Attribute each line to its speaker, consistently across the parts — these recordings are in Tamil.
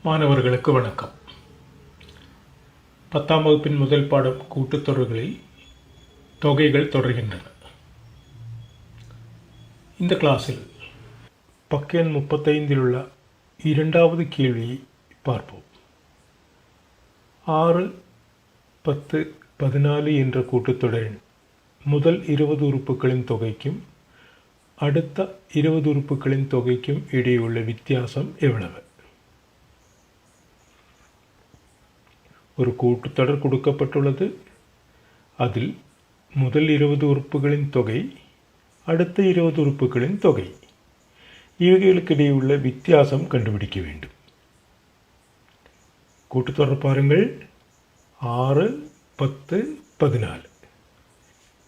Speaker 1: மாணவர்களுக்கு வணக்கம். 10ஆம் வகுப்பின் முதல் பாடம் கூட்டுத்தொடர்களில் தொகைகள் தொடர்கின்றன. இந்த கிளாஸில் பக்க எண் 35 உள்ள இரண்டாவது கேள்வியை பார்ப்போம். 6, 10, 14 என்ற கூட்டுத்தொடரின் முதல் 20 உறுப்புகளின் தொகைக்கும் அடுத்த 20 உறுப்புகளின் தொகைக்கும் இடையுள்ள வித்தியாசம் எவ்வளவு? ஒரு கூட்டுத்தொடர் கொடுக்கப்பட்டுள்ளது. அதில் முதல் 20 உறுப்புகளின் தொகை, அடுத்த 20 உறுப்புகளின் தொகை, இவைகளுக்கு இடையே உள்ள வித்தியாசம் கண்டுபிடிக்க வேண்டும். கூட்டுத்தொடர் பாருங்கள். 6, 10, 14.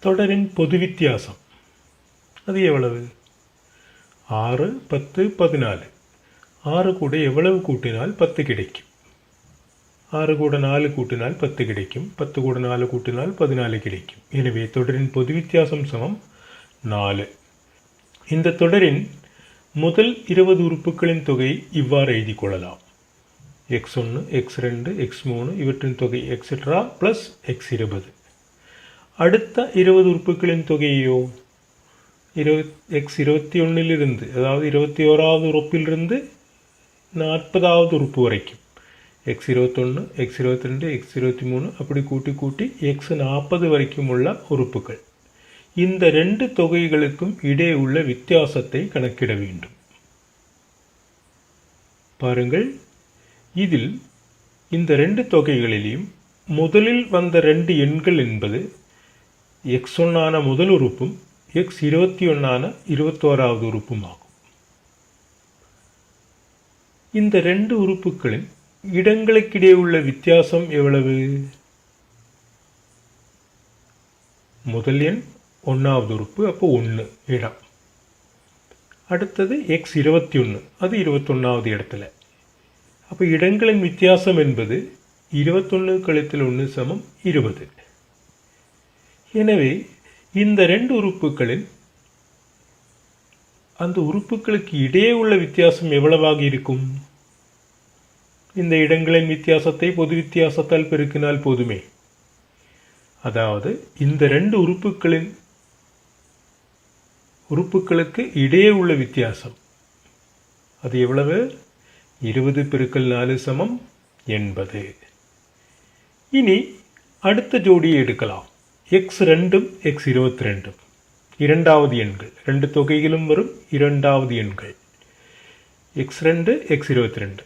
Speaker 1: தொடரின் பொது வித்தியாசம் அது எவ்வளவு? 6, 10, 14. 6 கூட எவ்வளவு கூட்டினால் 10 கிடைக்கும்? 6 கூட 4 கூட்டினால் 10 கிடைக்கும். 10 கூட 4 கூட்டினால் 14 கிடைக்கும். எனவே தொடரின் பொது வித்தியாசம் சமம் 4. இந்த தொடரின் முதல் 20 உறுப்புகளின் தொகை இவ்வாறு எழுதி கொள்ளலாம். x1, x2, x3 இவற்றின் தொகை எக்ஸெட்ரா ப்ளஸ் x20. அடுத்த 20 உறுப்புகளின் தொகையோ x21 அதாவது 21வது உறுப்பிலிருந்து 40வது உறுப்பு வரைக்கும் x21, x22, x23 அப்படி கூட்டி x40 வரைக்கும் உள்ள உறுப்புகள். இந்த ரெண்டு தொகைகளுக்கும் இடையே உள்ள வித்தியாசத்தை கணக்கிட வேண்டும். பாருங்கள், இதில் இந்த ரெண்டு தொகைகளிலும் முதலில் வந்த ரெண்டு எண்கள் என்பது x1 முதல் உறுப்பும் x21 21வது உறுப்பும் ஆகும். இந்த ரெண்டு உறுப்புகளின் இடங்களுக்கிடையே உள்ள வித்தியாசம் எவ்வளவு? முதல் எண் 1வது உறுப்பு, அப்போ 1 இடம். அடுத்தது x21, அது 21வது இடத்துல. அப்போ இடங்களின் வித்தியாசம் என்பது 21 கழித்தல் 1 சமம் 20. எனவே இந்த ரெண்டு உறுப்புகளின் அந்த உறுப்புகளுக்கு இடையே உள்ள வித்தியாசம் எவ்வளவாக இருக்கும்? இந்த இடங்களின் வித்தியாசத்தை பொது வித்தியாசத்தால் பெருக்கினால் போதுமே. அதாவது இந்த ரெண்டு உறுப்புகளுக்கு இடையே உள்ள வித்தியாசம் அது எவ்வளவு? 20 பெருக்கல் 4 சமம் 80. இனி அடுத்த ஜோடியை எடுக்கலாம். x2, x22 இரண்டாவது எண்கள். ரெண்டு தொகைகளும் வரும் இரண்டாவது எண்கள் x2, x22.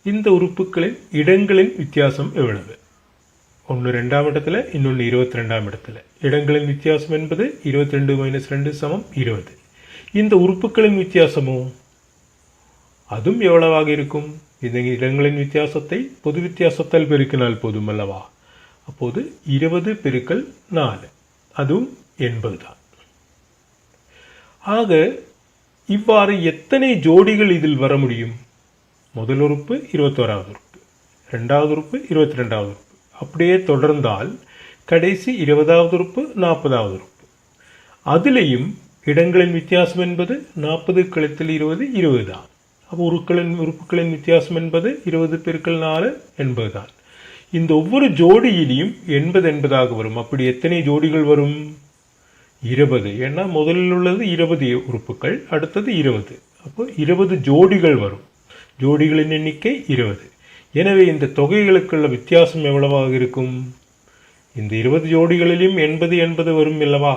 Speaker 1: இந்த உறுப்புகளின் இடங்களின் வித்தியாசம் எவ்வளவு? ஒன்று 2ஆம் இடத்துல, இன்னொன்று 22ஆம் இடத்துல. இடங்களின் வித்தியாசம் என்பது 22 - 2 சமம் 20. இந்த உறுப்புகளின் வித்தியாசமோ அதுவும் எவ்வளவாக இருக்கும்? இந்த இடங்களின் வித்தியாசத்தை பொது வித்தியாசத்தால் பெருக்கினால் போதும் அல்லவா? அப்போது 20 பெருக்கல் 4 அதுவும் 80 தான். ஆக இவ்வாறு எத்தனை ஜோடிகள் இதில் வர முடியும்? முதல் உறுப்பு 21வது உறுப்பு, இரண்டாவது உறுப்பு 22வது உறுப்பு, அப்படியே தொடர்ந்தால் கடைசி 20வது உறுப்பு 40வது உறுப்பு. அதிலேயும் இடங்களின் வித்தியாசம் என்பது 40 கழித்தல் 20 20 தான். அப்போ உறுப்புகளின் வித்தியாசம் என்பது 20 பெருக்கல் 4 80 தான். இந்த ஒவ்வொரு ஜோடியிலையும் 80 80ஆக வரும். அப்படி எத்தனை ஜோடிகள் வரும்? 20. ஏன்னா முதலில் உள்ளது 20 உறுப்புகள், அடுத்தது 20. அப்போ 20 ஜோடிகள் வரும். ஜோடிகளின் எண்ணிக்கை 20. எனவே இந்த தொகைகளுக்குள்ள வித்தியாசம் எவ்வளவாக இருக்கும்? இந்த 20 ஜோடிகளிலும் 80 80 வரும் அல்லவா?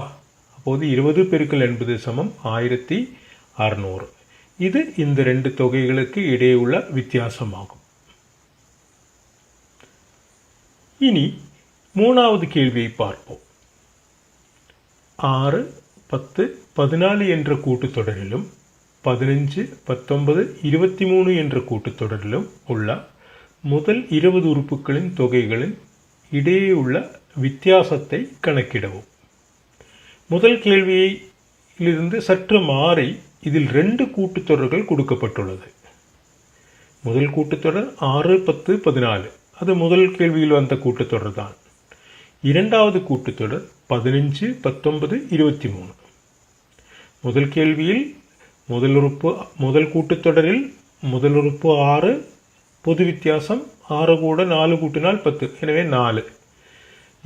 Speaker 1: அப்போது 20 பெருக்கல் 80 சமம் 1600. இது இந்த ரெண்டு தொகைகளுக்கு இடையே உள்ள வித்தியாசமாகும். இனி 3வது கேள்வியை பார்ப்போம். 6, 10, 14 என்ற கூட்டுத்தொடரிலும் 15, 19, 23 என்ற கூட்டுத்தொடரிலும் உள்ள முதல் 20 உறுப்புகளின் தொகைகளின் இடையே உள்ள வித்தியாசத்தை கணக்கிடவும். முதல் கேள்வியிலிருந்து சற்று மாறி இதில் ரெண்டு கூட்டுத்தொடர்கள் கொடுக்கப்பட்டுள்ளது. முதல் கூட்டுத்தொடர் 6, 10, 14. அது முதல் கேள்வியில் வந்த கூட்டுத்தொடர் தான். இரண்டாவது கூட்டுத்தொடர் 15, 19, 23. முதல் கேள்வியில் முதல் கூட்டுத்தொடரில் முதல் உறுப்பு 6, பொது வித்தியாசம் 6 கூட 4 கூட்டினால் 10, எனவே 4.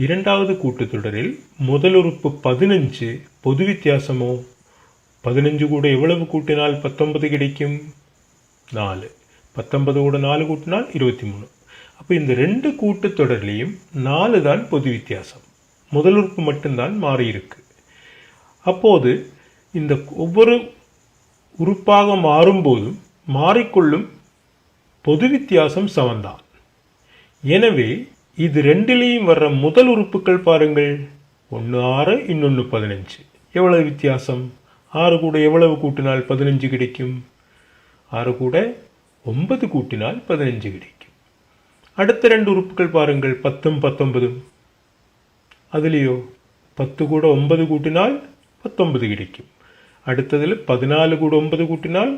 Speaker 1: இரண்டாவது கூட்டுத்தொடரில் முதல் உறுப்பு 15, பொது வித்தியாசமோ 15 கூட எவ்வளவு கூட்டினால் 19 கிடைக்கும்? 4. 19 கூட 4 கூட்டினால் 23. அப்போ இந்த ரெண்டு கூட்டுத்தொடர்லையும் 4 தான் பொது வித்தியாசம். முதல் உறுப்பு மட்டும்தான் மாறி இருக்கு. அப்போது இந்த ஒவ்வொரு உறுப்பாக மாறும்போதும் மாறிக்கொள்ளும் பொது வித்தியாசம் சமந்தான். எனவே இது ரெண்டிலையும் வர்ற முதல் உறுப்புகள் பாருங்கள், ஒன்று 6, இன்னொன்று 15. எவ்வளவு வித்தியாசம்? 6 கூட எவ்வளவு கூட்டினால் 15 கிடைக்கும்? 6 கூட 9 கூட்டினால் 15 கிடைக்கும். அடுத்த ரெண்டு உறுப்புகள் பாருங்கள், 10 19. அதுலேயோ 10 கூட 9 கூட்டினால் 19 கிடைக்கும். அடுத்ததில் 14 கூட 9 கூட்டினால்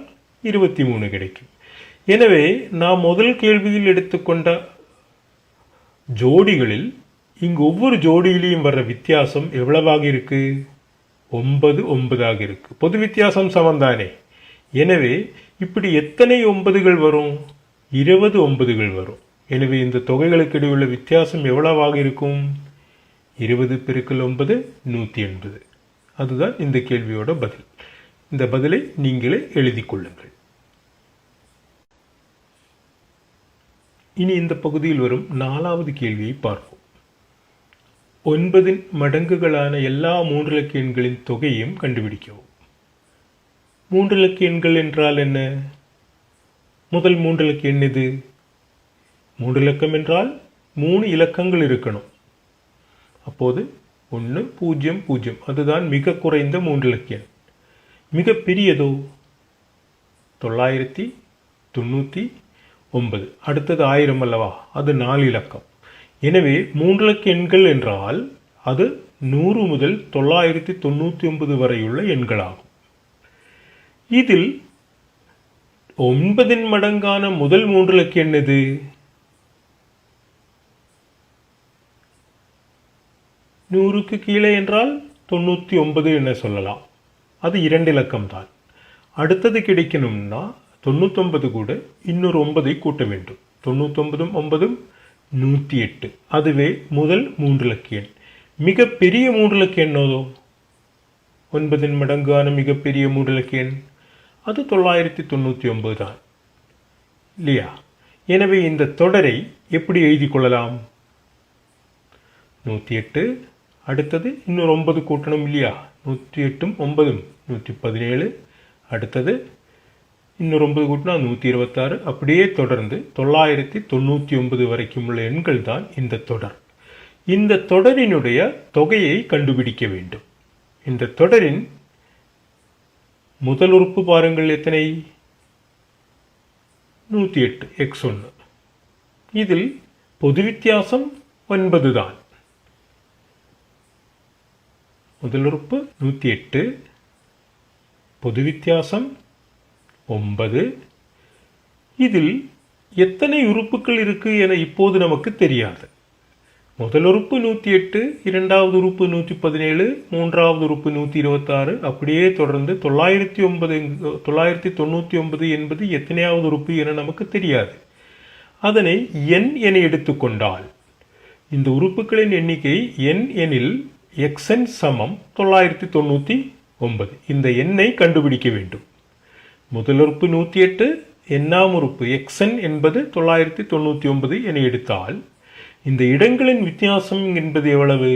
Speaker 1: 23 கிடைக்கும். எனவே நாம் முதல் கேள்வியில் எடுத்துக்கொண்ட ஜோடிகளில் இங்கு ஒவ்வொரு ஜோடியிலையும் வர்ற வித்தியாசம் எவ்வளவாக இருக்கு? 9 9ஆக இருக்கு. பொது வித்தியாசம் சமந்தானே. எனவே இப்படி எத்தனை 9கள் வரும்? 20 9கள் வரும். எனவே இந்த தொகைகளுக்கு இடையே உள்ள வித்தியாசம் எவ்வளவாக இருக்கும்? 20 பெருக்கல் 9 180. அதுதான் இந்த கேள்வியோட பதில். இந்த பதிலை நீங்களே எழுதி கொள்ளுங்கள். இனி இந்த பகுதியில் வரும் 4வது கேள்வியை பார்ப்போம். 9 மடங்குகளான எல்லா 3 இலக்க எண்களின் தொகையையும் கண்டுபிடிக்கவும். 3 இலக்க எண்கள் என்றால் என்ன? முதல் 3 இலக்க எண் எது? 3 இலக்கம் என்றால் 3 இலக்கங்கள் இருக்கணும். அப்போது 1 0 0, அதுதான் மிக குறைந்த 3 இலக்க எண். மிக பெரியதோ 999. அடுத்தது 1000 அல்லவா? அது 4 இலக்கம். எனவே 3 இலக்க எண்கள் என்றால் அது 100 முதல் 999 வரையுள்ள எண்களாகும். இதில் 9 மடங்கான முதல் 3 இலக்க எண் எது? 100க்கு கீழே என்றால் 99 என சொல்லலாம். அது 2 இலக்கம் தான். அடுத்தது கிடைக்கணும்னா 99 கூட இன்னொரு 9ஐ கூட்ட வேண்டும். 99 9 108. அதுவே முதல் 3 இலக்க எண். மிகப்பெரிய 3 இலக்க எண்ணோ? 9 மடங்கான மிகப்பெரிய 3 இலக்க எண் அது 999 தான் இல்லையா? எனவே இந்த தொடரை எப்படி எழுதி கொள்ளலாம்? 108, அடுத்தது இன்னொரு 9 கூட்டணும் இல்லையா? 108 9 117. அடுத்தது இன்னொரு 9 கூட்டினா 126. அப்படியே தொடர்ந்து 999 வரைக்கும் உள்ள எண்கள் தான் இந்த தொடர். இந்த தொடரினுடைய தொகையை கண்டுபிடிக்க வேண்டும். இந்த தொடரின் முதல் உறுப்பு பாருங்கள் எத்தனை? 108 x1. இதில் பொது வித்தியாசம் 9 தான். முதல் உறுப்பு 108, பொது வித்தியாசம் 9. இதில் எத்தனை உறுப்புகள் இருக்கு என இப்போது நமக்கு தெரியாது. முதல் உறுப்பு 108, இரண்டாவது உறுப்பு 117, மூன்றாவது உறுப்பு 126, அப்படியே தொடர்ந்து 999 என்பது எத்தனையாவது உறுப்பு என நமக்கு தெரியாது. அதனை n என எடுத்துக்கொண்டால் இந்த உறுப்புகளின் எண்ணிக்கை n எனில் xn சமம் 999. இந்த எண்ணை கண்டுபிடிக்க வேண்டும். முதல் உறுப்பு 108, எண்ணாம் உறுப்பு xn என்பது 999 என எடுத்தால் இந்த இடங்களின் வித்தியாசம் என்பது எவ்வளவு?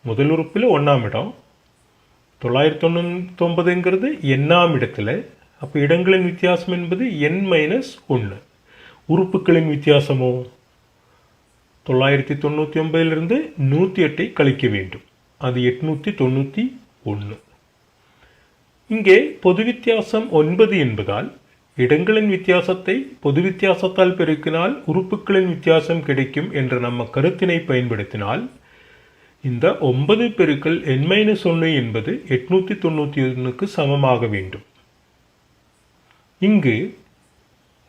Speaker 1: முதல் உறுப்பில் 1ஆம் இடம், 999ங்கிறது எண்ணாம் இடத்துல. அப்போ இடங்களின் வித்தியாசம் என்பது n-1. உறுப்புகளின் வித்தியாசமோ 999 108ஐ கழிக்க வேண்டும். அது 891. இங்கே பொது வித்தியாசம் 9 என்பதால் இடங்களின் வித்தியாசத்தை பொது வித்தியாசத்தால் பெருக்கினால் உறுப்புகளின் வித்தியாசம் கிடைக்கும் என்ற நம்ம கருத்தினை பயன்படுத்தினால் இந்த 9 பெருக்கல் n-1 என்பது 891க்கு சமமாக வேண்டும். இங்கு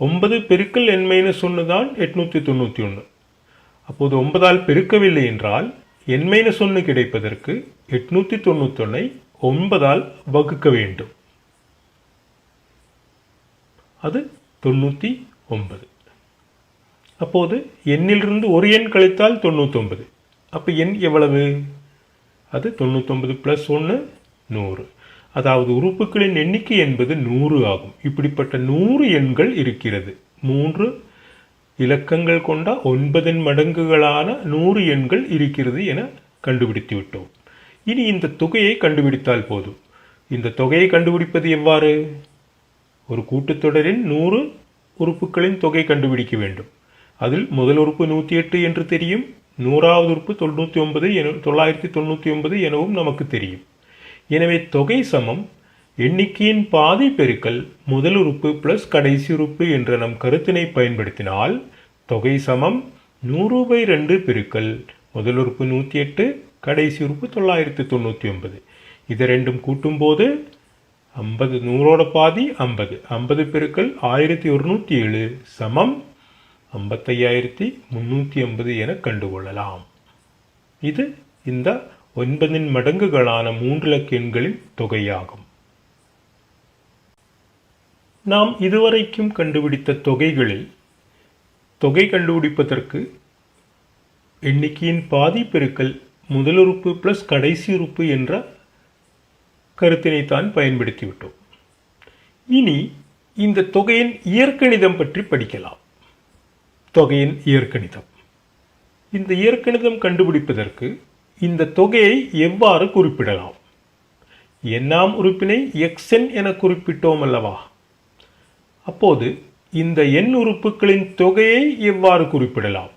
Speaker 1: 9 பெருக்கல் n-1 தான் 891. அப்போது 9ஆல் பெருக்கவில்லை என்றால் n-1 கிடைப்பதற்கு 891ஐ 9ஆல் வகுக்க வேண்டும். அது 99. 9. அப்போது எண்ணிலிருந்து ஒரு எண் கழித்தால் 99. அப்போ எண் எவ்வளவு? அது 99 + 1 100. அதாவது உறுப்புகளின் எண்ணிக்கை என்பது 100 ஆகும். இப்படிப்பட்ட 100 எண்கள் இருக்கிறது. 3 இலக்கங்கள் கொண்ட 9 மடங்குகளான 100 எண்கள் இருக்கிறது என கண்டுபிடித்து விட்டோம். இனி இந்த தொகையை கண்டுபிடித்தால் போதும். இந்த தொகையை கண்டுபிடிப்பது எவ்வாறு? ஒரு கூட்டுத்தொடரின் 100 உறுப்புகளின் தொகை கண்டுபிடிக்க வேண்டும். அதில் முதல் உறுப்பு 108 என்று தெரியும். 100வது உறுப்பு 999 எனவும் நமக்கு தெரியும். எனவே தொகை சமம் எண்ணிக்கையின் பாதி பெருக்கல் முதல் உறுப்பு பிளஸ் கடைசி உறுப்பு என்ற நம் கருத்தினை பயன்படுத்தினால் தொகை சமம் 100/2 பெருக்கல் முதல் உறுப்பு 108, கடைசி உறுப்பு 999. இதை ரெண்டும் கூட்டும் போது 50, 100ஓட பாதி 50, 50 பெருக்கல் 1107 சமம் 55,350 என கண்டுகொள்ளலாம். இது இந்த 9 மடங்குகளான 3 இலக்க எண்களின் தொகையாகும். நாம் இதுவரைக்கும் கண்டுபிடித்த தொகைகளில் தொகை கண்டுபிடிப்பதற்கு எண்ணிக்கையின் பாதி பெருக்கல் முதல் உறுப்பு பிளஸ் கடைசி உறுப்பு என்ற கருத்தினைத்தான் பயன்படுத்திவிட்டோம். இனி இந்த தொகையின் இயற்கணிதம் பற்றி படிக்கலாம். தொகையின் இயற்கணிதம். இந்த இயற்கணிதம் கண்டுபிடிப்பதற்கு இந்த தொகையை எவ்வாறு குறிப்பிடலாம்? எண்ணாம் உறுப்பினை xn என குறிப்பிட்டோம் அல்லவா? அப்போது இந்த எண் உறுப்புகளின் தொகையை எவ்வாறு குறிப்பிடலாம்?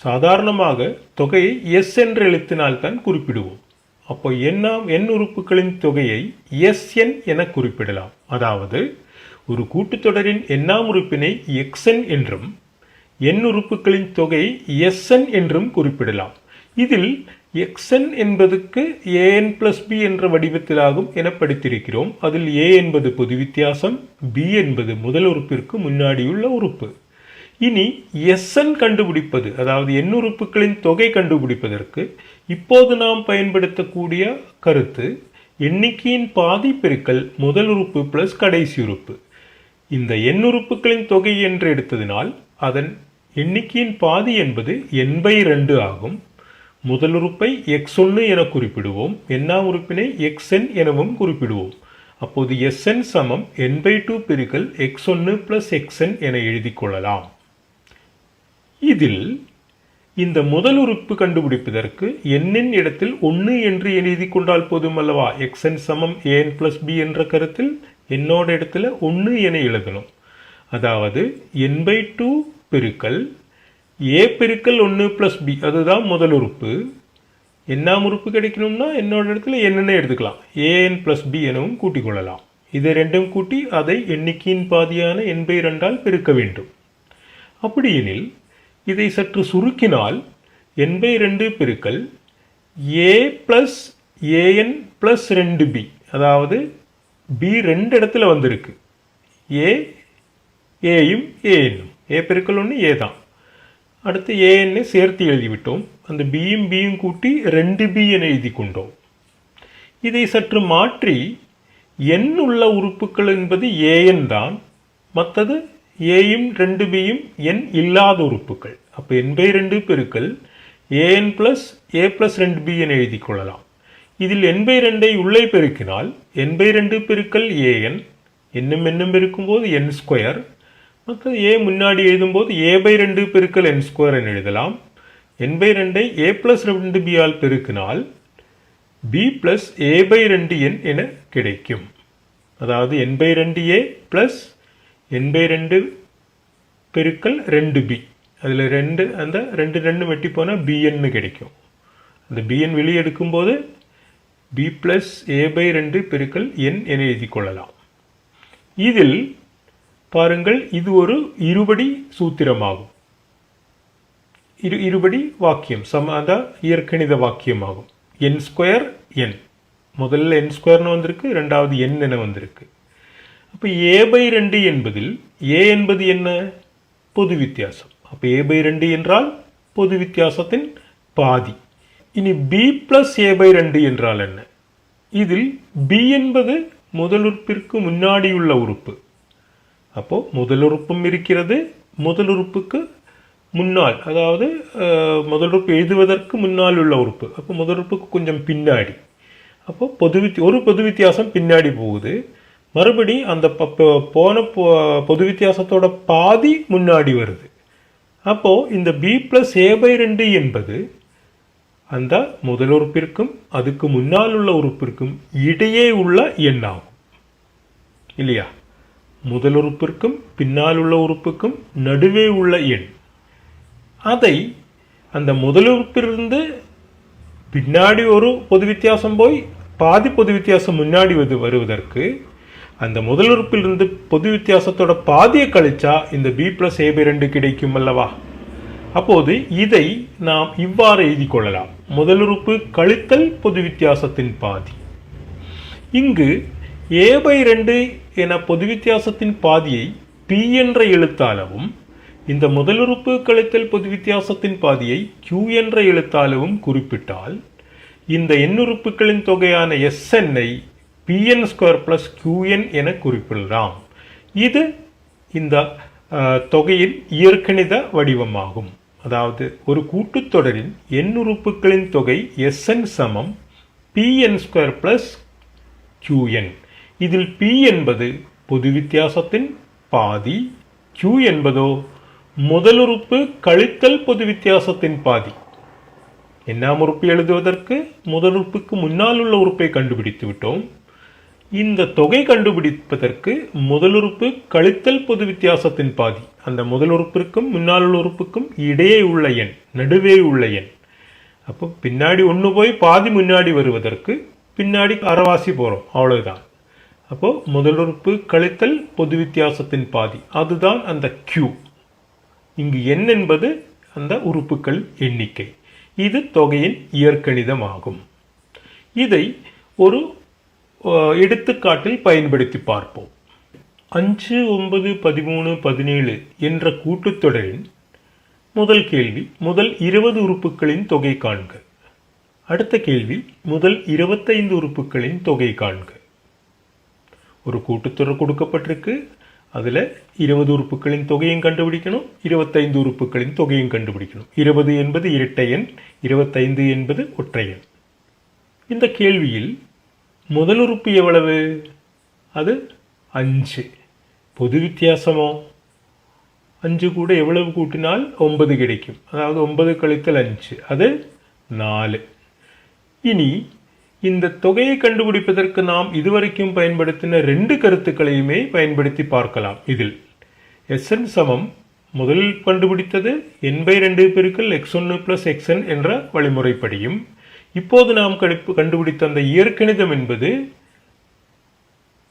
Speaker 1: சாதாரணமாக தொகையை s என்ற எழுத்தினால்தான் குறிப்பிடுவோம். அப்போ எண் உறுப்புகளின் தொகையை Sn என குறிப்பிடலாம். அதாவது ஒரு கூட்டுத்தொடரின் எண்ணாம் உறுப்பினை xn என்றும் எண் உறுப்புகளின் தொகையை Sn என்றும் குறிப்பிடலாம். இதில் xn என்பதுக்கு an + b என்ற வடிவத்திலாகும் என படித்திருக்கிறோம். அதில் a என்பது பொது வித்தியாசம், b என்பது முதல் உறுப்பிற்கு முன்னாடியுள்ள உறுப்பு. இனி Sn கண்டுபிடிப்பது, அதாவது எண் உறுப்புகளின் தொகை கண்டுபிடிப்பதற்கு இப்போது நாம் பயன்படுத்தக்கூடிய கருத்து எண்ணிக்கையின் பாதி பெருக்கல் முதல் உறுப்பு பிளஸ் கடைசி உறுப்பு. இந்த எண் உறுப்புகளின் தொகை என்று எடுத்ததினால் அதன் எண்ணிக்கையின் பாதி என்பது n/2 ஆகும். முதல் உறுப்பை x1 என குறிப்பிடுவோம். எண்ணாம் உறுப்பினை xn எனவும் குறிப்பிடுவோம். அப்போது Sn சமம் n/2 பெருக்கல் x1 + xn என எழுதிக் கொள்ளலாம். இதில் இந்த முதல் உறுப்பு கண்டுபிடிப்பதற்கு n-இன் இடத்தில் 1 என்று எழுதி கொண்டால் போதும் அல்லவா? xn சமம் an + b என்ற கருத்தில் என்னோட இடத்துல 1 என எழுதணும். அதாவது n/2 பெருக்கல் a பெருக்கல் 1 + b, அதுதான் முதல் உறுப்பு. எண்ணாம் உறுப்பு கிடைக்கணும்னா என்னோட இடத்துல என்னன்னு எடுத்துக்கலாம். an + b எனவும் கூட்டிக் கொள்ளலாம். இதை ரெண்டும் கூட்டி அதை எண்ணிக்கையின் பாதியான n/2 பெருக்க வேண்டும். அப்படியெனில் இதை சற்று சுருக்கினால் n/2 பெருக்கல் a + an + 2b, அதாவது b ரெண்டு இடத்துல வந்திருக்கு. ஏயும் ஏஎன்னும், a பெருக்கல் 1 a தான். அடுத்து ஏஎன்னை சேர்த்து எழுதிவிட்டோம். அந்த பியும் கூட்டி 2b என எழுதி கொண்டோம். இதை சற்று மாற்றி n உள்ள உறுப்புகள் என்பது an தான், மற்றது ஏயும் 2bயும் n இல்லாத உறுப்புகள். அப்போ n/2 பெருக்கல் an + a + 2b என எழுதி கொள்ளலாம். இதில் n/2 உள்ளே பெருக்கினால் n/2 பெருக்கல் an, என்னும் பெருக்கும்போது n², மற்ற a முன்னாடி எழுதும்போது a/2 பெருக்கல் n² என எழுதலாம். n/2 a + 2b ஆல் பெருக்கினால் b + a/2n என கிடைக்கும். அதாவது n/2a + n/2 பெருக்கல் 2b, அதில் 2 அந்த 2 வெட்டி போனால் bn கிடைக்கும். அந்த bn வெளியே எடுக்கும்போது b + a/2 பெருக்கல் n என எழுதி கொள்ளலாம். இதில் பாருங்கள், இது ஒரு இருபடி சூத்திரமாகும். இருபடி வாக்கியம், அதான் இயற்கணித வாக்கியமாகும். n², n, முதல்ல n² வந்திருக்கு, இரண்டாவது n என வந்திருக்கு. அப்போ a/2 என்பதில் a என்பது என்ன? பொது வித்தியாசம். அப்போ a/2 என்றால் பொது வித்தியாசத்தின் பாதி. இனி b + a/2 என்றால் என்ன? இதில் b என்பது முதல் உறுப்பிற்கு முன்னாடியுள்ள உறுப்பு. அப்போ முதல் உறுப்பும் இருக்கிறது, முதல் உறுப்புக்கு முன்னால், அதாவது முதல் உறுப்பு எழுதுவதற்கு முன்னால் உள்ள உறுப்பு, அப்போ முதல் உறுப்புக்கு கொஞ்சம் பின்னாடி. அப்போ ஒரு பொது வித்தியாசம் பின்னாடி போகுது, மறுபடி அந்த போன பொது வித்தியாசத்தோட பாதி முன்னாடி வருது. அப்போ இந்த b+a/2 என்பது அந்த முதல் உறுப்பிற்கும் அதுக்கு முன்னால் உள்ள உறுப்பிற்கும் இடையே உள்ள எண்ணாகும் இல்லையா? முதல் உறுப்பிற்கும் பின்னால் உள்ள உறுப்புக்கும் நடுவே உள்ள எண். அதை அந்த முதல் உறுப்பிலிருந்து பின்னாடி ஒரு பொது வித்தியாசம் போய் பாதி பொது வித்தியாசம் முன்னாடி வருவதற்கு அந்த முதல் உறுப்பிலிருந்து பொது வித்தியாசத்தோட பாதியை கழிச்சா இந்த b+a/2 கிடைக்கும் அல்லவா? அப்போது இதை நாம் இவ்வாறு எழுதி கொள்ளலாம். முதல் உறுப்பு கழித்தல் பொது வித்தியாசத்தின் பாதி. இங்கு a/2 என பொது வித்தியாசத்தின் பாதியை p என்ற எழுத்தாளவும், இந்த முதல் உறுப்பு கழித்தல் பொது வித்தியாசத்தின் பாதியை q என்ற எழுத்தாளவும் குறிப்பிட்டால் இந்த எண்ணுறுப்புகளின் தொகையான Sn ஐ pn² + qn என குறிப்பிடலாம். இது இந்த தொகையின் இயற்கணித வடிவமாகும். அதாவது ஒரு கூட்டுத்தொடரின் எண்ணுறுப்புகளின் தொகை Sn சமம் pn² + qn. இதில் p என்பது பொது வித்தியாசத்தின் பாதி, q என்பதோ முதல் உறுப்பு கழித்தல் பொது வித்தியாசத்தின் பாதி. எண்ணாம் உறுப்பு எழுதுவதற்கு முதல் உறுப்புக்கு முன்னால் உள்ள உறுப்பை கண்டுபிடித்து விட்டோம். இந்த தொகை கண்டுபிடிப்பதற்கு முதல் உறுப்பு கழித்தல் பொது வித்தியாசத்தின் பாதி, அந்த முதல் உறுப்பிற்கும் முன்னால் உள்ள உறுப்புக்கும் இடையே உள்ள எண், நடுவே உள்ள எண். அப்போ பின்னாடி ஒன்று போய் பாதி முன்னாடி வருவதற்கு பின்னாடி அரைவாசி போகிறோம், அவ்வளவுதான். அப்போ முதல் உறுப்பு கழித்தல் பொது வித்தியாசத்தின் பாதி, அதுதான் அந்த Q. இங்கு n என்பது அந்த உறுப்புகள் எண்ணிக்கை. இது தொகையின் இயற்கணிதமாகும். இதை ஒரு எடுத்துக்காட்டில் பயன்படுத்தி பார்ப்போம். 5, 9, 13, 17 என்ற கூட்டுத்தொடரின் முதல் கேள்வி முதல் 20 உறுப்புகளின் தொகை காண்க. அடுத்த கேள்வி முதல் 25 உறுப்புகளின் தொகை காண்க. ஒரு கூட்டுத்தொடர் கொடுக்கப்பட்டிருக்கு, அதில் 20 உறுப்புகளின் தொகையும் கண்டுபிடிக்கணும், 25 உறுப்புகளின் தொகையும் கண்டுபிடிக்கணும். 20 என்பது இரட்டை எண், 25 என்பது ஒற்றை எண். இந்த கேள்வியில் முதல் உறுப்பு எவ்வளவு? அது 5. பொது வித்தியாசமோ 5 கூட எவ்வளவு கூட்டினால் 9 கிடைக்கும். அதாவது 9 கழித்தல் 5 அது 4. இனி இந்த தொகையை கண்டுபிடிப்பதற்கு நாம் இதுவரைக்கும் பயன்படுத்தின 2 கருத்துக்களையுமே பயன்படுத்தி பார்க்கலாம். இதில் Sn சமம் முதலில் கண்டுபிடித்தது n/2 பெருக்கல் x1 + xn என்ற வழிமுறைப்படியும், இப்போது நாம் கண்டுபிடித்த அந்த இயற்கணிதம் என்பது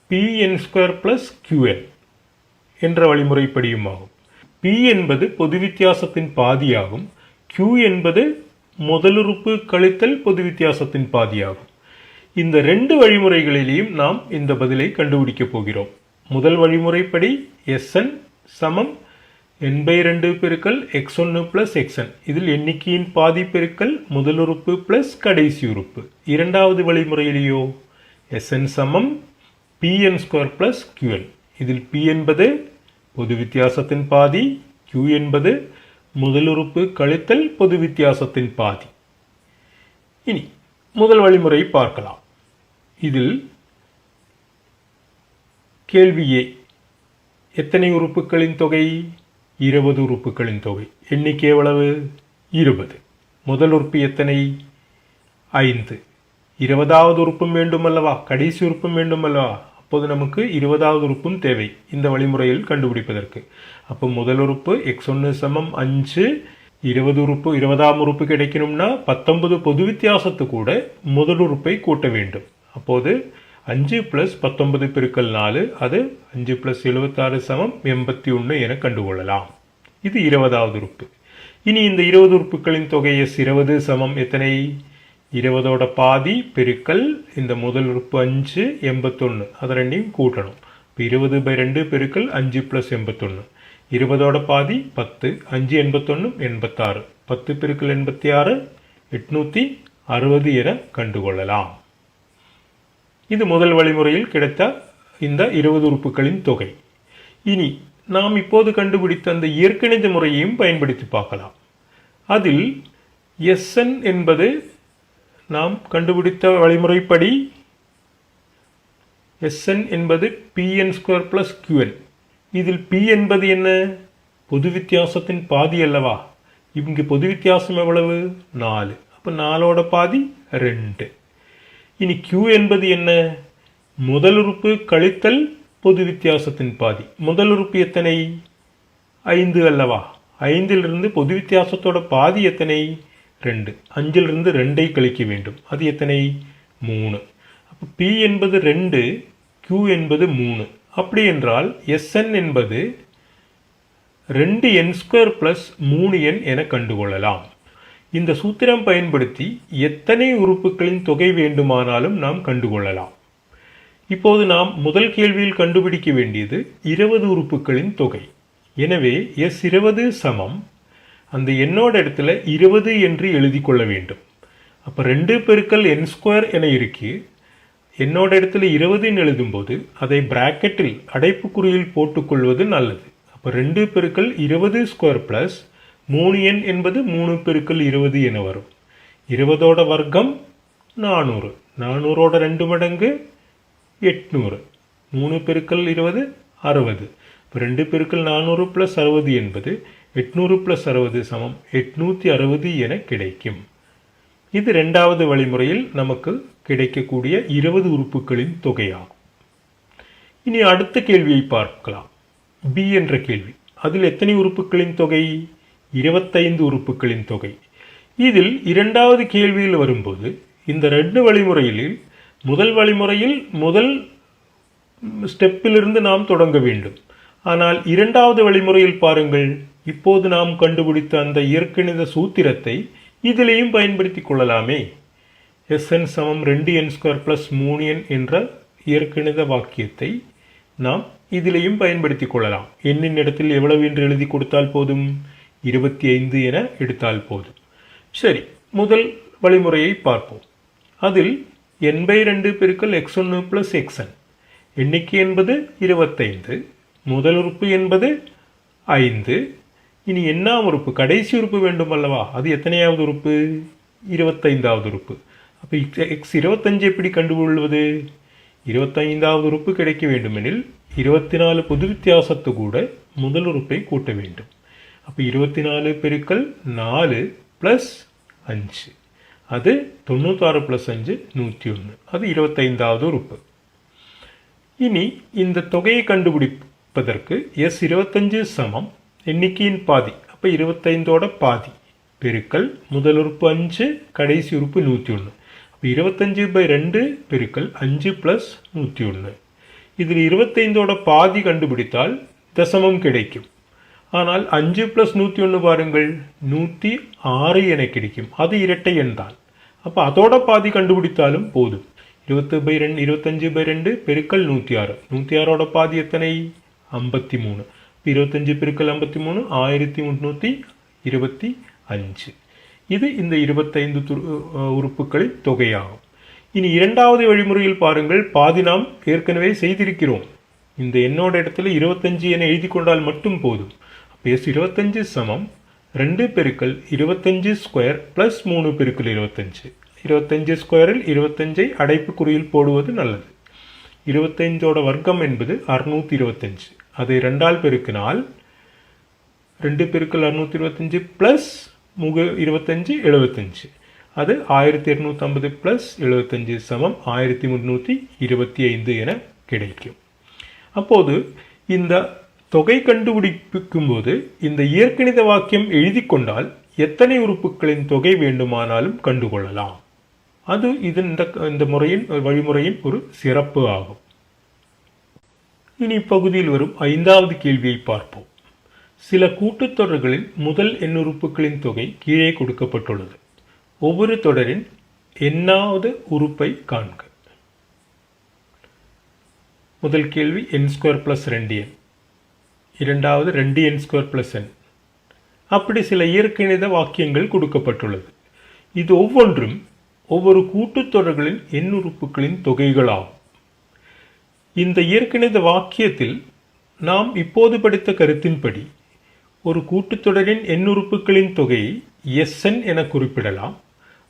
Speaker 1: pn² + qn என்ற வழிமுறைப்படியும் ஆகும். p என்பது பொது வித்தியாசத்தின் பாதியாகும், q என்பது முதலுறுப்பு கழித்தல் பொது வித்தியாசத்தின் பாதியாகும். இந்த 2 வழிமுறைகளிலேயும் நாம் இந்த பதிலை கண்டுபிடிக்கப் போகிறோம். முதல் வழிமுறைப்படி Sn சமம் n/2 பெருக்கல் x1 + xn, இதில் எண்ணிக்கையின் பாதி பெருக்கல் முதல் உறுப்பு பிளஸ் கடைசி உறுப்பு. இரண்டாவது வழிமுறையிலேயோ Sn சமம் pn² + qn, இதில் p என்பது பொது வித்தியாசத்தின் பாதி, q என்பது முதல் உறுப்பு கழித்தல் பொது வித்தியாசத்தின் பாதி. இனி முதல் வழிமுறை பார்க்கலாம். இதில் கேள்வி A, எத்தனை உறுப்புகளின் தொகை? 20 உறுப்புகளின் தொகை. எண்ணிக்கை எவ்வளவு? 20. முதல் உறுப்பு எத்தனை? 5. 20வது உறுப்பும் வேண்டுமல்லவா, கடைசி உறுப்பும் வேண்டுமல்லவா? அப்போது நமக்கு 20வது உறுப்பும் தேவை இந்த வழிமுறையில் கண்டுபிடிப்பதற்கு. அப்போ முதல் உறுப்பு x1 சமம் 5, 20ஆம் உறுப்பு கிடைக்கணும்னா 19 பொது வித்தியாசத்து கூட முதல் உறுப்பை கூட்ட வேண்டும். அப்போது 5 + 19 பெருக்கல் 4, அது 5 + 76 சமம் 81 என கண்டுகொள்ளலாம். இது 20வது உறுப்பு. இனி இந்த 20 உறுப்புகளின் தொகை S20 சமம் எத்தனை? 20ஓட பாதி பெருக்கல் இந்த முதல் உறுப்பு 5, 81, அதை ரெண்டையும் கூட்டணும். இப்போ 20/2 பெருக்கல் 5 + 81, 20ஓட பாதி 10, 5 81 86, 10 பெருக்கல் 86 860 என கண்டுகொள்ளலாம். இது முதல் வழிமுறையில் கிடைத்த இந்த 20 உறுப்புகளின் தொகை. இனி நாம் இப்போது கண்டுபிடித்த அந்த இயற்கணித முறையையும் பயன்படுத்தி பார்க்கலாம். அதில் Sn என்பது நாம் கண்டுபிடித்த வழிமுறைப்படி Sn என்பது Pn² + Qn. இதில் P என்பது என்ன? பொது வித்தியாசத்தின் பாதி அல்லவா? இங்கு பொது வித்தியாசம் எவ்வளவு? 4. அப்போ 4ஓட பாதி 2. இனி Q என்பது என்ன? முதல் உறுப்பு கழித்தல் பொது வித்தியாசத்தின் பாதி. முதல் உறுப்பு எத்தனை? 5 அல்லவா? 5லிருந்து பொது வித்தியாசத்தோட பாதி எத்தனை? 2. 5லிருந்து 2ஐ கழிக்க வேண்டும். அது எத்தனை? 3. அப்போ P என்பது 2, Q என்பது 3. அப்படி என்றால் Sn என்பது 2n² + 3n என கண்டுகொள்ளலாம். இந்த சூத்திரம் பயன்படுத்தி எத்தனை உறுப்புகளின் தொகை வேண்டுமானாலும் நாம் கண்டுகொள்ளலாம். இப்போது நாம் முதல் கேள்வியில் கண்டுபிடிக்க வேண்டியது 20 உறுப்புகளின் தொகை. எனவே S20 சமம் அந்த எண்ணோட இடத்துல 20 என்று எழுதி கொள்ள வேண்டும். அப்போ 2 × n² என இருக்கு. என்னோட இடத்துல 20 எழுதும்போது அதை பிராக்கெட்டில் அடைப்புக்குறியில் போட்டுக்கொள்வது நல்லது. அப்போ 2 × 20² + 3n என்பது 3 × 20 என வரும். 20ஓட வர்க்கம் 400. 400ஓட 2 மடங்கு 800. 3 × 20 60. இப்போ 2 × 400 + 60 என்பது 800 + 60 சமம் 860 என கிடைக்கும். இது இரண்டாவது வழிமுறையில் நமக்கு கிடைக்கக்கூடிய 20 உறுப்புகளின் தொகையாகும். இனி அடுத்த கேள்வியை பார்க்கலாம். B என்ற கேள்வி. அதில் எத்தனை உறுப்புகளின் தொகை? 25 உறுப்புகளின் தொகை. இதில் இரண்டாவது கேள்வியில் வரும்போது இந்த 2 வழிமுறையில் முதல் வழிமுறையில் முதல் ஸ்டெப்பிலிருந்து நாம் தொடங்க வேண்டும். ஆனால் இரண்டாவது வழிமுறையில் பாருங்கள், இப்போது நாம் கண்டுபிடித்த அந்த இயற்கணித சூத்திரத்தை இதிலேயும் பயன்படுத்திக் கொள்ளலாமே. Sn சமம் 2n² + 3n என்ற இயற்கணித வாக்கியத்தை நாம் இதிலேயும் பயன்படுத்திக் கொள்ளலாம். எண்ணின் இடத்தில் எவ்வளவு என்று எழுதி கொடுத்தால் போதும்? 25 என எடுத்தால் போதும். சரி, முதல் வழிமுறையை பார்ப்போம். அதில் n/2 × x1 + xn. எண்ணிக்கை என்பது 25. முதல் உறுப்பு என்பது 5. இனி எண்ணாம் உறுப்பு கடைசி உறுப்பு வேண்டும் அல்லவா? அது எத்தனையாவது உறுப்பு? 25வது உறுப்பு. அப்போ x25 எப்படி கண்டுகொள்வது? 25வது உறுப்பு கிடைக்க வேண்டுமெனில் 24 பொது வித்தியாசத்து கூட முதல் உறுப்பை கூட்ட வேண்டும். அப்போ 24 × 4 + 5. அது 96 + 5 101. அது 25வது உறுப்பு. இனி இந்த தொகையை கண்டுபிடிப்பதற்கு S25 சமம் எண்ணிக்கையின் பாதி. அப்போ 25ஓட பாதி பெருக்கல் முதல் உறுப்பு 5, கடைசி உறுப்பு 101. அப்போ 25/2 பெருக்கல் 5 + 101. இதில் 25ஓட பாதி கண்டுபிடித்தால் தசமம் கிடைக்கும். ஆனால் 5 + 101 பாருங்கள், 106 என கிடைக்கும். அது இரட்டை எண் தான். அப்போ அதோட பாதி கண்டுபிடித்தாலும் போதும். 25/2 பெருக்கல் 106. 106ஓட பாதி எத்தனை? 53. 25 பெருக்கல் 53 1325. இது இந்த 25 உறுப்புகளின் தொகையாகும். இனி இரண்டாவது வழிமுறையில் பாருங்கள், பாதி நாம் ஏற்கனவே செய்திருக்கிறோம். இந்த எண்ணோட இடத்துல 25 என எழுதி கொண்டால் மட்டும் போதும். S25 சமம் 2 × 25² + 3 × 25. 25² 25ஐ அடைப்புக்குறியில் போடுவது நல்லது. 25ஓட வர்க்கம் என்பது 625. அதை 2ஆல் பெருக்கினால் 2 × 625 + 25 75. அது 1250 + 75 சமம் 1325 என கிடைக்கும். அப்போது இந்த தொகை கண்டுபிடிக்கும் போது இந்த இயற்கணித வாக்கியம் எழுதி கொண்டால் எத்தனை உறுப்புகளின் தொகை வேண்டுமானாலும் கண்டுகொள்ளலாம். அது இந்த வழிமுறையின் ஒரு சிறப்பு ஆகும். இனி இப்பகுதியில் வரும் 5வது கேள்வியை பார்ப்போம். சில கூட்டுத்தொடர்களின் முதல் எண்ணுறுப்புகளின் தொகை கீழே கொடுக்கப்பட்டுள்ளது. ஒவ்வொரு தொடரின் எண்ணாவது உறுப்பை காண்க. முதல் கேள்வி n² + 2n. இரண்டாவது 2n² + n. அப்படி சில இயற்கணித வாக்கியங்கள் கொடுக்கப்பட்டுள்ளது. இது ஒவ்வொன்றும் ஒவ்வொரு கூட்டுத்தொடர்களின் எண்ணுறுப்புகளின் தொகைகளாகும். இந்த இயற்கணித வாக்கியத்தில் நாம் இப்போது படித்த கருத்தின்படி ஒரு கூட்டுத்தொடரின் எண்ணுறுப்புகளின் தொகையை Sn என குறிப்பிடலாம்.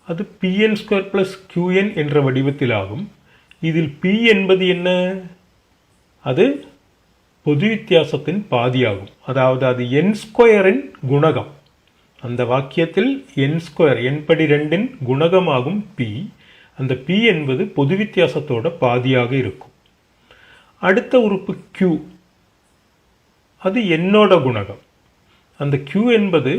Speaker 1: அது Pn² + Qn என்ற வடிவத்தில் ஆகும். இதில் P என்பது என்ன? அது பொது வித்தியாசத்தின் பாதியாகும். அதாவது அது n²இன் குணகம். அந்த வாக்கியத்தில் n² n/2 இன் குணகமாகும் P. அந்த P என்பது பொது வித்தியாசத்தோட பாதியாக இருக்கும். அடுத்த உறுப்பு Q, அது என்னோட குணகம். அந்த Q என்பது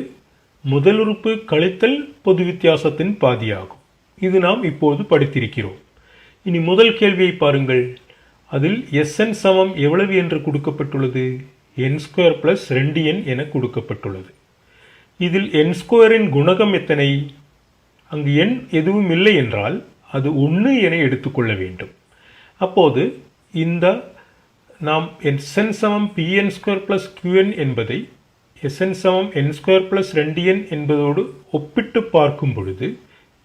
Speaker 1: முதல் உறுப்பு கழித்தல் பொது வித்தியாசத்தின் பாதியாகும். இது நாம் இப்போது படித்திருக்கிறோம். இனி முதல் கேள்வியை பாருங்கள். அதில் Sn சமம் எவ்வளவு என்று கொடுக்கப்பட்டுள்ளது? n² + 2n என கொடுக்கப்பட்டுள்ளது. இதில் n²இன் குணகம் எத்தனை? அங்கு n எதுவும் இல்லை என்றால் அது 1 என எடுத்துக்கொள்ள வேண்டும். அப்போது இந்த நாம் Sn சமம் Pn² + Qn என்பதை Sn சமம் n² + 2n என்பதோடு ஒப்பிட்டு பார்க்கும் பொழுது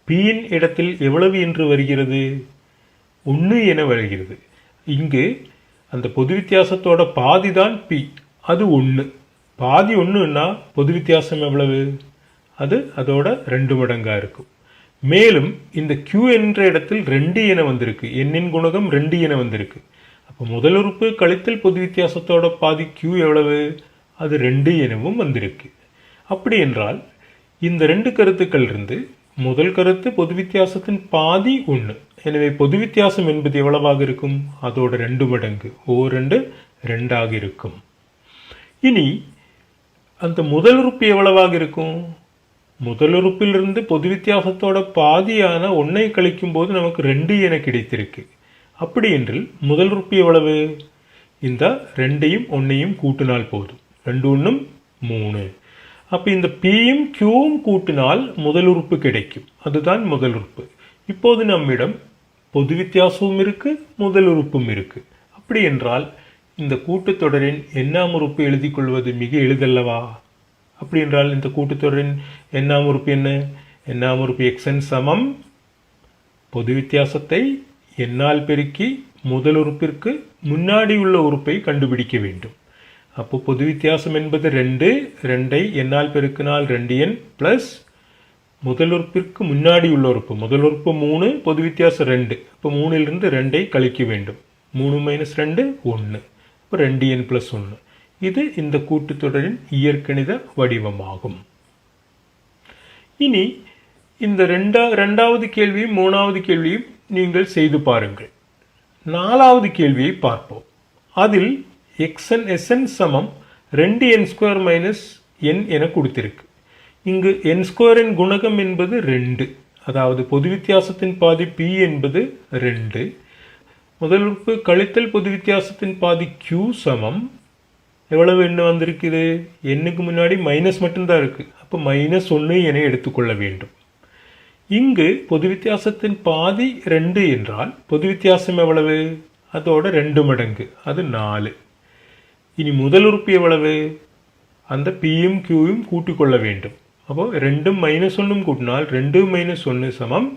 Speaker 1: P இன் இடத்தில் எவ்வளவு என்று வருகிறது? 1 என வருகிறது. இங்கு அந்த பொது வித்தியாசத்தோட பாதி தான் P, அது 1. பாதி 1ன்னா பொது வித்தியாசம் எவ்வளவு? அது அதோட 2 மடங்கா இருக்கும். மேலும் இந்த Q என்ற இடத்தில் 2 என வந்திருக்கு. n குணகம் 2 என வந்திருக்கு. அப்போ முதல் உறுப்பு கழித்தல் பொது வித்தியாசத்தோட பாதி Q எவ்வளவு? அது 2 எனவும் வந்திருக்கு. அப்படி என்றால் இந்த 2 கருத்துக்கள் இருந்து முதல் கருத்து பொது வித்தியாசத்தின் பாதி 1. எனவே பொது வித்தியாசம் என்பது எவ்வளவாக இருக்கும்? அதோட 2 மடங்கு. 2 2ஆக இருக்கும். இனி அந்த முதல் உறுப்பு எவ்வளவாக இருக்கும்? முதல் உறுப்பிலிருந்து பொது வித்தியாசத்தோட பாதியான 1ஐ கழிக்கும் போது நமக்கு 2 என கிடைத்திருக்கு. அப்படி என்றால் முதல் உறுப்பு எவ்வளவு? இந்த 2ஐயும் 1ஐயும் கூட்டினால் போதும். 2 1 3. அப்போ இந்த Pயும் Qவும் கூட்டினால் முதல் உறுப்பு கிடைக்கும். அதுதான் முதல் உறுப்பு. இப்போது நம்மிடம் பொது வித்தியாசமும் இருக்கு, முதல் உறுப்பும் இருக்கு. அப்படி என்றால் இந்த கூட்டுத்தொடரின் எண்ணாம் உறுப்பு எழுதிக் கொள்வது மிக எளிதல்லவா? அப்படி என்றால் இந்த கூட்டுத்தொடரின் எண்ணாம் உறுப்பு என்ன? எண்ணாம் உறுப்பு Xn சமம் பொது வித்தியாசத்தை என்னால் பெருக்கி முதல் உறுப்பிற்கு முன்னாடி உள்ள உறுப்பை கண்டுபிடிக்க வேண்டும். அப்போ பொது வித்தியாசம் என்பது 2. 2ஐ என்னால் பெருக்கினால் 2n பிளஸ் முதல் உறுப்பிற்கு முன்னாடி உள்ள உறுப்பு. முதல் உறுப்பு 3, பொது வித்தியாசம் 2. அப்போ 3லிருந்து 2ஐ கழிக்க வேண்டும். 3 - 2 1. இப்போ 2n + 1. இது இந்த கூட்டுத்தொடரின் இயற்கணித வடிவமாகும். இனி இந்த இரண்டாவது கேள்வியும் 3வது கேள்வியும் நீங்கள் செய்து பாருங்கள். 4வது கேள்வியை பார்ப்போம். அதில் Sn சமம் 2n² - n என கொடுத்திருக்கு. இங்கு n²இன் குணகம் என்பது 2. அதாவது பொது வித்தியாசத்தின் பாதி P என்பது 2. முதல் உறுப்பு கழித்தல் பொது வித்தியாசத்தின் பாதி Q சமம் எவ்வளவு என்ன வந்திருக்குது? n-க்கு முன்னாடி மைனஸ் மட்டும்தான் இருக்கு. அப்போ -1 என எடுத்துக்கொள்ள வேண்டும். இங்கு பொது வித்தியாசத்தின் பாதி 2 என்றால் பொது வித்தியாசம் எவ்வளவு? அதோட 2 மடங்கு. அது 4. இனி முதல் உறுப்பு எவ்வளவு? அந்த Pயும் Qயும் கூட்டிக் கொள்ள வேண்டும். அப்போ 2ம் -1ம் கூட்டினால் 2 - 1 சமம்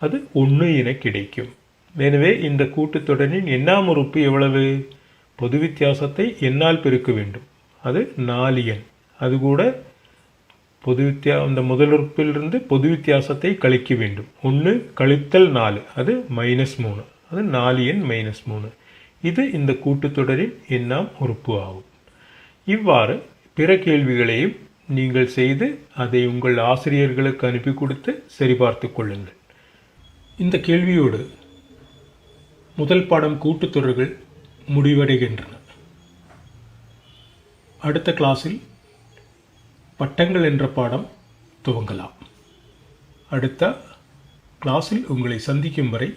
Speaker 1: அது 1 என கிடைக்கும். எனவே இந்த கூட்டுத்தொடரின் எண்ணாம் உறுப்பு எவ்வளவு? பொது வித்தியாசத்தை என்னால் பெருக்க வேண்டும். அது 4n. அது கூட அந்த முதல் உறுப்பிலிருந்து பொது வித்தியாசத்தை கழிக்க வேண்டும். 1 கழித்தல் 4 அது -3. அது 4n - 3. இது இந்த கூட்டுத்தொடரின் எண்ணாம் உறுப்பு ஆகும். இவ்வாறு பிற கேள்விகளையும் நீங்கள் செய்து அதை உங்கள் ஆசிரியர்களுக்கு அனுப்பி கொடுத்து சரிபார்த்து கொள்ளுங்கள். இந்த கேள்வியோடு முதல் பாடம் கூட்டுத்தொடர்கள் முடிவடைகின்றன. அடுத்த கிளாஸில் பட்டங்கள் என்ற பாடம் துவங்கலாம். அடுத்த கிளாஸில் உங்களை சந்திக்கும் வரை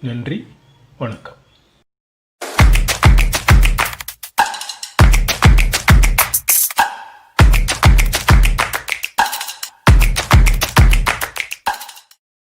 Speaker 1: நன்றி, வணக்கம்.